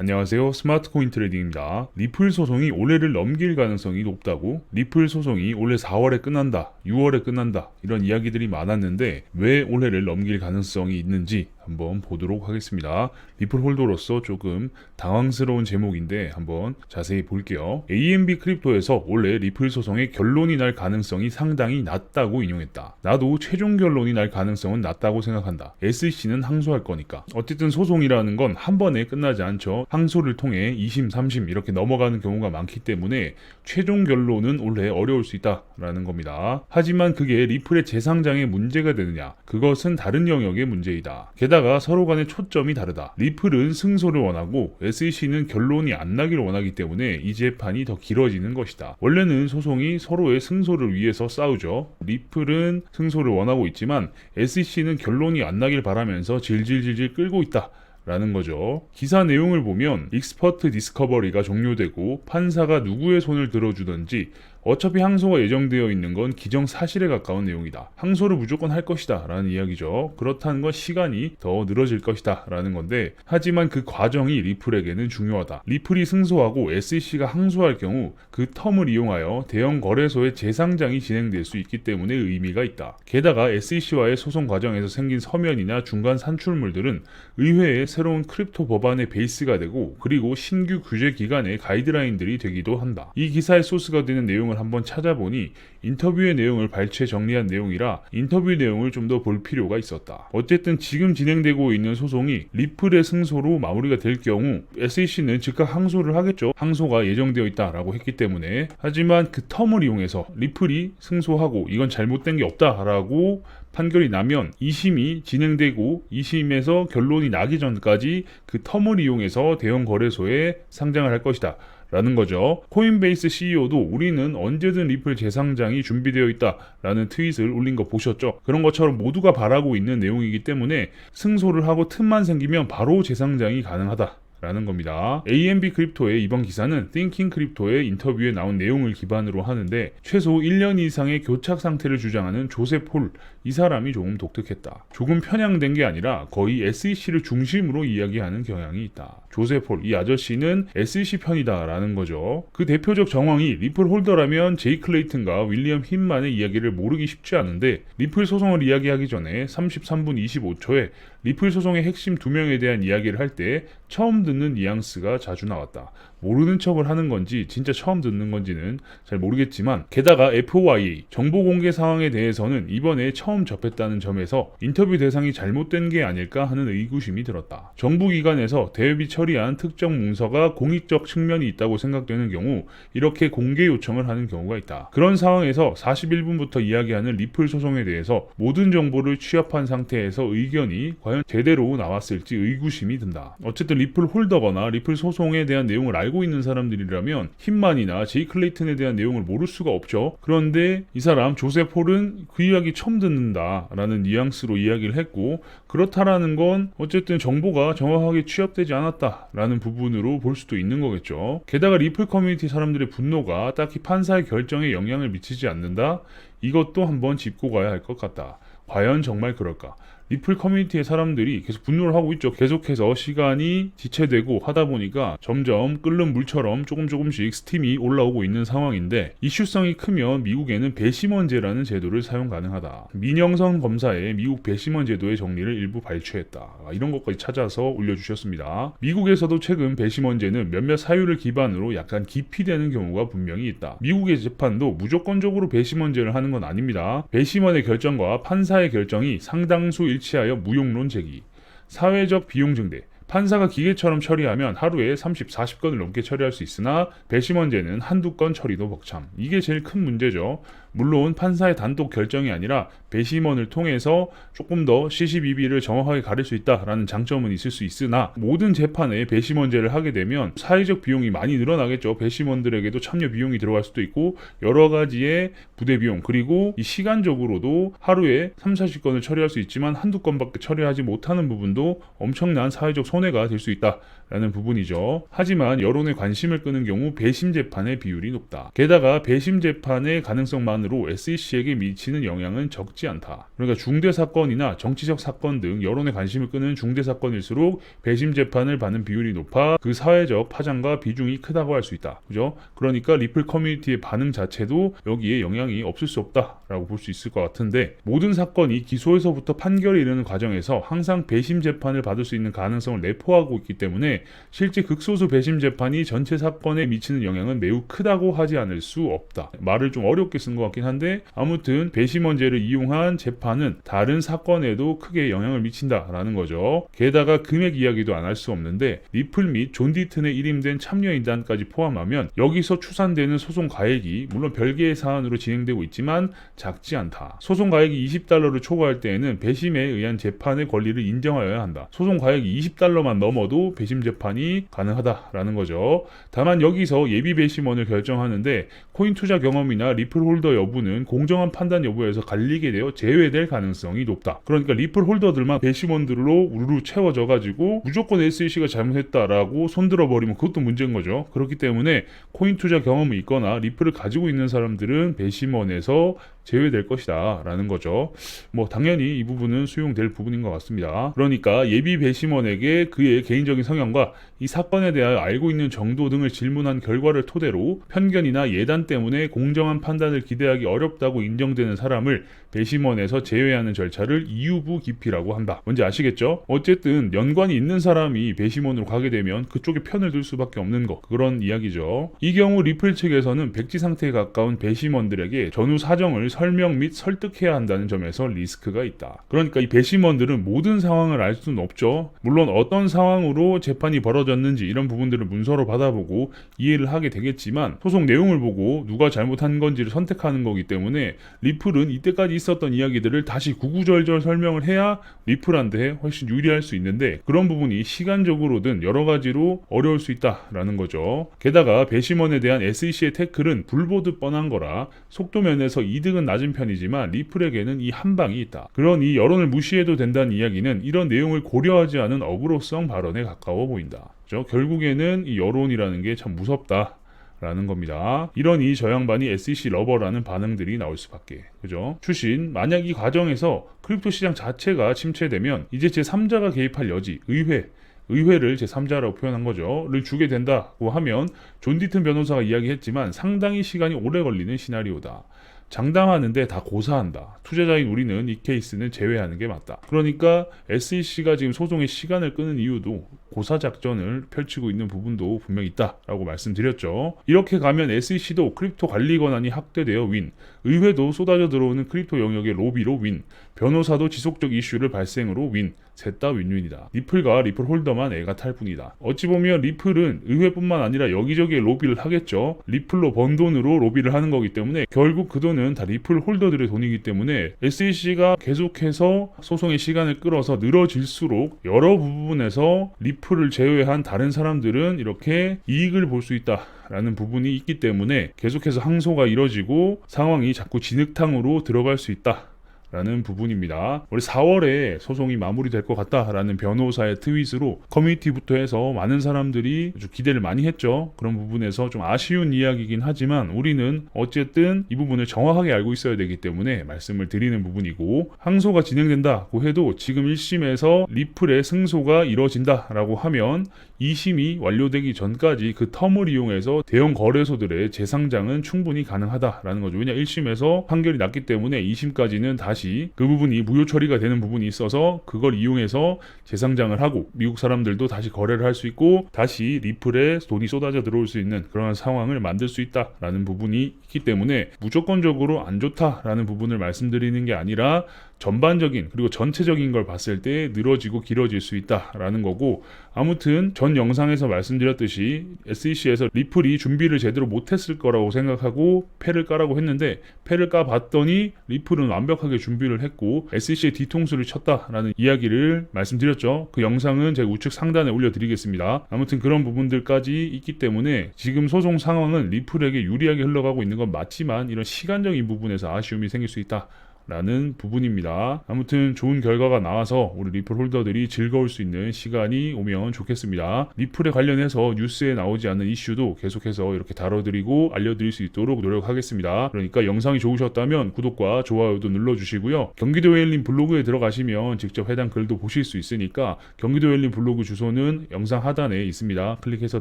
안녕하세요. 스마트코인 트레이딩입니다. 리플 소송이 올해를 넘길 가능성이 높다고? 리플 소송이 올해 4월에 끝난다, 6월에 끝난다 이런 이야기들이 많았는데 왜 올해를 넘길 가능성이 있는지 한번 보도록 하겠습니다. 리플 홀더로서 조금 당황스러운 제목인데 한번 자세히 볼게요. AMB 크립토에서 올해 리플 소송의 결론이 날 가능성이 상당히 낮다고 인용했다. 나도 최종 결론이 날 가능성은 낮다고 생각한다. SEC는 항소할 거니까. 어쨌든 소송이라는 건 한 번에 끝나지 않죠. 항소를 통해 2심, 3심 이렇게 넘어가는 경우가 많기 때문에 최종 결론은 올해 어려울 수 있다라는 겁니다. 하지만 그게 리플의 재상장에 문제가 되느냐? 그것은 다른 영역의 문제이다. 게다가 서로 간의 초점이 다르다. 리플은 승소를 원하고 SEC는 결론이 안 나길 원하기 때문에 이 재판이 더 길어지는 것이다. 원래는 소송이 서로의 승소를 위해서 싸우죠. 리플은 승소를 원하고 있지만 SEC는 결론이 안 나길 바라면서 질질질질 끌고 있다. 라는 거죠. 기사 내용을 보면 익스퍼트 디스커버리가 종료되고 판사가 누구의 손을 들어주든지 어차피 항소가 예정되어 있는 건 기정사실에 가까운 내용이다. 항소를 무조건 할 것이다 라는 이야기죠. 그렇다는 건 시간이 더 늘어질 것이다 라는 건데 하지만 그 과정이 리플에게는 중요하다. 리플이 승소하고 SEC가 항소할 경우 그 텀을 이용하여 대형 거래소의 재상장이 진행될 수 있기 때문에 의미가 있다. 게다가 SEC와의 소송 과정에서 생긴 서면이나 중간 산출물들은 의회의 새로운 크립토 법안의 베이스가 되고 그리고 신규 규제 기관의 가이드라인들이 되기도 한다. 이 기사의 소스가 되는 내용을 한번 찾아보니 인터뷰의 내용을 발췌 정리한 내용이라 인터뷰 내용을 좀 더 볼 필요가 있었다. 어쨌든 지금 진행되고 있는 소송이 리플의 승소로 마무리가 될 경우 SEC는 즉각 항소를 하겠죠. 항소가 예정되어 있다라고 했기 때문에. 하지만 그 텀을 이용해서 리플이 승소하고 이건 잘못된 게 없다라고 판결이 나면 2심이 진행되고 2심에서 결론이 나기 전까지 그 텀을 이용해서 대형 거래소에 상장을 할 것이다 라는 거죠. 코인베이스 CEO도 우리는 언제든 리플 재상장이 준비되어 있다 라는 트윗을 올린 거 보셨죠? 그런 것처럼 모두가 바라고 있는 내용이기 때문에 승소를 하고 틈만 생기면 바로 재상장이 가능하다 라는 겁니다. AMB 크립토의 이번 기사는 Thinking 크립토의 인터뷰에 나온 내용을 기반으로 하는데 최소 1년 이상의 교착 상태를 주장하는 조셉 홀, 이 사람이 조금 독특했다. 조금 편향된 게 아니라 거의 SEC를 중심으로 이야기하는 경향이 있다. 조셉 홀, 이 아저씨는 SEC 편이다 라는 거죠. 그 대표적 정황이 리플 홀더라면 제이 클레이튼과 윌리엄 힌만의 이야기를 모르기 쉽지 않은데 리플 소송을 이야기하기 전에 33분 25초에 리플 소송의 핵심 2명에 대한 이야기를 할 때 처음 듣는 뉘앙스가 자주 나왔다. 모르는 척을 하는 건지 진짜 처음 듣는 건지는 잘 모르겠지만 게다가 FOIA 정보 공개 상황에 대해서는 이번에 처음 접했다는 점에서 인터뷰 대상이 잘못된 게 아닐까 하는 의구심이 들었다. 정부기관에서 대회비 처리한 특정 문서가 공익적 측면이 있다고 생각되는 경우 이렇게 공개 요청을 하는 경우가 있다. 그런 상황에서 41분부터 이야기하는 리플 소송에 대해서 모든 정보를 취합한 상태에서 의견이 과연 제대로 나왔을지 의구심이 든다. 어쨌든 리플 홀더거나 리플 소송에 대한 내용을 알고 있는 사람들이라면 힌만이나 제이 클레이튼에 대한 내용을 모를 수가 없죠. 그런데 이 사람 조셉 홀은 그 이야기 처음 듣는다 라는 뉘앙스로 이야기를 했고 그렇다라는 건 어쨌든 정보가 정확하게 취합되지 않았다 라는 부분으로 볼 수도 있는 거겠죠. 게다가 리플 커뮤니티 사람들의 분노가 딱히 판사의 결정에 영향을 미치지 않는다? 이것도 한번 짚고 가야 할 것 같다. 과연 정말 그럴까? 리플 커뮤니티의 사람들이 계속 분노를 하고 있죠. 계속해서 시간이 지체되고 하다 보니까 점점 끓는 물처럼 조금씩 스팀이 올라오고 있는 상황인데 이슈성이 크면 미국에는 배심원제라는 제도를 사용 가능하다. 민영선 검사의 미국 배심원 제도의 정리를 일부 발췌했다. 이런 것까지 찾아서 올려주셨습니다. 미국에서도 최근 배심원제는 몇몇 사유를 기반으로 약간 기피되는 경우가 분명히 있다. 미국의 재판도 무조건적으로 배심원제를 하는 건 아닙니다. 배심원의 결정과 판사의 결정이 상당수 일치하여 무용론 제기, 사회적 비용 증대, 판사가 기계처럼 처리하면 하루에 30, 40건을 넘게 처리할 수 있으나 배심원제는 한두 건 처리도 벅참. 이게 제일 큰 문제죠. 물론 판사의 단독 결정이 아니라 배심원을 통해서 조금 더 CCBB를 정확하게 가릴 수 있다라는 장점은 있을 수 있으나 모든 재판에 배심원제를 하게 되면 사회적 비용이 많이 늘어나겠죠. 배심원들에게도 참여 비용이 들어갈 수도 있고 여러 가지의 부대 비용 그리고 이 시간적으로도 하루에 3, 40건을 처리할 수 있지만 한두 건밖에 처리하지 못하는 부분도 엄청난 사회적 손해가 될 수 있다 라는 부분이죠. 하지만 여론의 관심을 끄는 경우 배심 재판의 비율이 높다. 게다가 배심 재판의 가능성만으로 SEC에게 미치는 영향은 적지 않다. 그러니까 중대 사건이나 정치적 사건 등 여론의 관심을 끄는 중대 사건일수록 배심 재판을 받는 비율이 높아 그 사회적 파장과 비중이 크다고 할 수 있다. 그죠? 그러니까 리플 커뮤니티의 반응 자체도 여기에 영향이 없을 수 없다라고 볼 수 있을 것 같은데, 모든 사건이 기소에서부터 판결에 이르는 과정에서 항상 배심 재판을 받을 수 있는 가능성을 내포하고 있기 때문에 실제 극소수 배심 재판이 전체 사건에 미치는 영향은 매우 크다고 하지 않을 수 없다. 말을 좀 어렵게 쓴 것 같긴 한데, 아무튼 배심원제를 이용한 재판은 다른 사건에도 크게 영향을 미친다라는 거죠. 게다가 금액 이야기도 안 할 수 없는데, 리플 및 존 디튼의 일임된 참여인단까지 포함하면 여기서 추산되는 소송 가액이 물론 별개의 사안으로 진행되고 있지만 작지 않다. 소송 가액이 $20를 초과할 때에는 배심에 의한 재판의 권리를 인정하여야 한다. 소송 가액이 $20만 넘어도 배심 재판이 가능하다라는 거죠. 다만 여기서 예비 배심원을 결정하는데 코인 투자 경험이나 리플 홀더 여부는 공정한 판단 여부에서 갈리게 되어 제외될 가능성이 높다. 그러니까 리플 홀더들만 배심원들로 우르르 채워져 가지고 무조건 SEC가 잘못했다라고 손들어 버리면 그것도 문제인 거죠. 그렇기 때문에 코인 투자 경험이 있거나 리플을 가지고 있는 사람들은 배심원에서 제외될 것이다 라는 거죠. 뭐 당연히 이 부분은 수용될 부분인 것 같습니다. 그러니까 예비 배심원에게 그의 개인적인 성향과 이 사건에 대하여 알고 있는 정도 등을 질문한 결과를 토대로 편견이나 예단 때문에 공정한 판단을 기대하기 어렵다고 인정되는 사람을 배심원에서 제외하는 절차를 이유부 기피라고 한다. 뭔지 아시겠죠? 어쨌든 연관이 있는 사람이 배심원으로 가게 되면 그쪽에 편을 들 수밖에 없는 거, 그런 이야기죠. 이 경우 리플 측에서는 백지 상태에 가까운 배심원들에게 전후 사정을 설명 및 설득해야 한다는 점에서 리스크가 있다. 그러니까 이 배심원들은 모든 상황을 알 수는 없죠. 물론 어떤 상황으로 재판이 벌어졌는지 이런 부분들을 문서로 받아보고 이해를 하게 되겠지만 소송 내용을 보고 누가 잘못한 건지를 선택하는 거기 때문에 리플은 이때까지 있었던 이야기들을 다시 구구절절 설명을 해야 리플한테 훨씬 유리할 수 있는데, 그런 부분이 시간적으로든 여러 가지로 어려울 수 있다라는 거죠. 게다가 배심원에 대한 SEC의 태클은 불보듯 뻔한 거라 속도 면에서 이득은 낮은 편이지만 리플에게는 이 한 방이 있다. 그러니 여론을 무시해도 된다는 이야기는 이런 내용을 고려하지 않은 어그로성 발언에 가까워 보인다. 그렇죠? 결국에는 이 여론이라는 게 참 무섭다 라는 겁니다. 이러니 저 양반이 SEC 러버라는 반응들이 나올 수밖에. 그죠? 추신, 만약 이 과정에서 크립토 시장 자체가 침체되면 이제 제3자가 개입할 여지, 의회를 제3자라고 표현한 거죠.를 주게 된다고 하면 존 디튼 변호사가 이야기했지만 상당히 시간이 오래 걸리는 시나리오다. 장담하는데 다 고사한다. 투자자인 우리는 이 케이스는 제외하는 게 맞다. 그러니까 SEC가 지금 소송의 시간을 끄는 이유도 고사 작전을 펼치고 있는 부분도 분명히 있다라고 말씀드렸죠. 이렇게 가면 SEC도 크립토 관리 권한이 확대되어 윈, 의회도 쏟아져 들어오는 크립토 영역의 로비로 윈, 변호사도 지속적 이슈를 발생으로 윈, 셋 다 윈윈이다. 리플과 리플 홀더만 애가 탈 뿐이다. 어찌 보면 리플은 의회뿐만 아니라 여기저기에 로비를 하겠죠. 리플로 번 돈으로 로비를 하는 거기 때문에 결국 그 돈은 다 리플 홀더들의 돈이기 때문에 SEC가 계속해서 소송의 시간을 끌어서 늘어질수록 여러 부분에서 리플을 제외한 다른 사람들은 이렇게 이익을 볼 수 있다 라는 부분이 있기 때문에 계속해서 항소가 이뤄지고 상황이 자꾸 진흙탕으로 들어갈 수 있다 라는 부분입니다. 올해 4월에 소송이 마무리될 것 같다라는 변호사의 트윗으로 커뮤니티부터 해서 많은 사람들이 아주 기대를 많이 했죠. 그런 부분에서 좀 아쉬운 이야기이긴 하지만 우리는 어쨌든 이 부분을 정확하게 알고 있어야 되기 때문에 말씀을 드리는 부분이고, 항소가 진행된다고 해도 지금 1심에서 리플의 승소가 이뤄진다라고 하면 2심이 완료되기 전까지 그 텀을 이용해서 대형 거래소들의 재상장은 충분히 가능하다라는 거죠. 왜냐 1심에서 판결이 났기 때문에 2심까지는 다시 그 부분이 무효 처리가 되는 부분이 있어서 그걸 이용해서 재상장을 하고 미국 사람들도 다시 거래를 할 수 있고 다시 리플에 돈이 쏟아져 들어올 수 있는 그런 상황을 만들 수 있다라는 부분이 있기 때문에 무조건적으로 안 좋다라는 부분을 말씀드리는 게 아니라 전반적인 그리고 전체적인 걸 봤을 때 늘어지고 길어질 수 있다라는 거고, 아무튼 전 영상에서 말씀드렸듯이 SEC에서 리플이 준비를 제대로 못했을 거라고 생각하고 패를 까라고 했는데 패를 까봤더니 리플은 완벽하게 준비를 했고 SEC의 뒤통수를 쳤다라는 이야기를 말씀드렸죠. 그 영상은 제가 우측 상단에 올려드리겠습니다. 아무튼 그런 부분들까지 있기 때문에 지금 소송 상황은 리플에게 유리하게 흘러가고 있는 건 맞지만 이런 시간적인 부분에서 아쉬움이 생길 수 있다 라는 부분입니다. 아무튼 좋은 결과가 나와서 우리 리플 홀더들이 즐거울 수 있는 시간이 오면 좋겠습니다. 리플에 관련해서 뉴스에 나오지 않는 이슈도 계속해서 이렇게 다뤄드리고 알려드릴 수 있도록 노력하겠습니다. 그러니까 영상이 좋으셨다면 구독과 좋아요도 눌러주시고요. 경기도 웰린 블로그에 들어가시면 직접 해당 글도 보실 수 있으니까 경기도 웰린 블로그 주소는 영상 하단에 있습니다. 클릭해서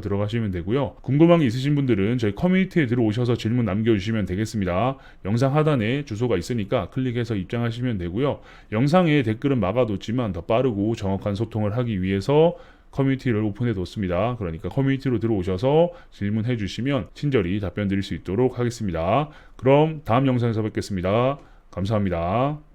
들어가시면 되고요. 궁금한 게 있으신 분들은 저희 커뮤니티에 들어오셔서 질문 남겨주시면 되겠습니다. 영상 하단에 주소가 있으니까 클릭해서 입장하시면 되고요. 영상에 댓글은 막아뒀지만 더 빠르고 정확한 소통을 하기 위해서 커뮤니티를 오픈해 뒀습니다. 그러니까 커뮤니티로 들어오셔서 질문해 주시면 친절히 답변 드릴 수 있도록 하겠습니다. 그럼 다음 영상에서 뵙겠습니다. 감사합니다.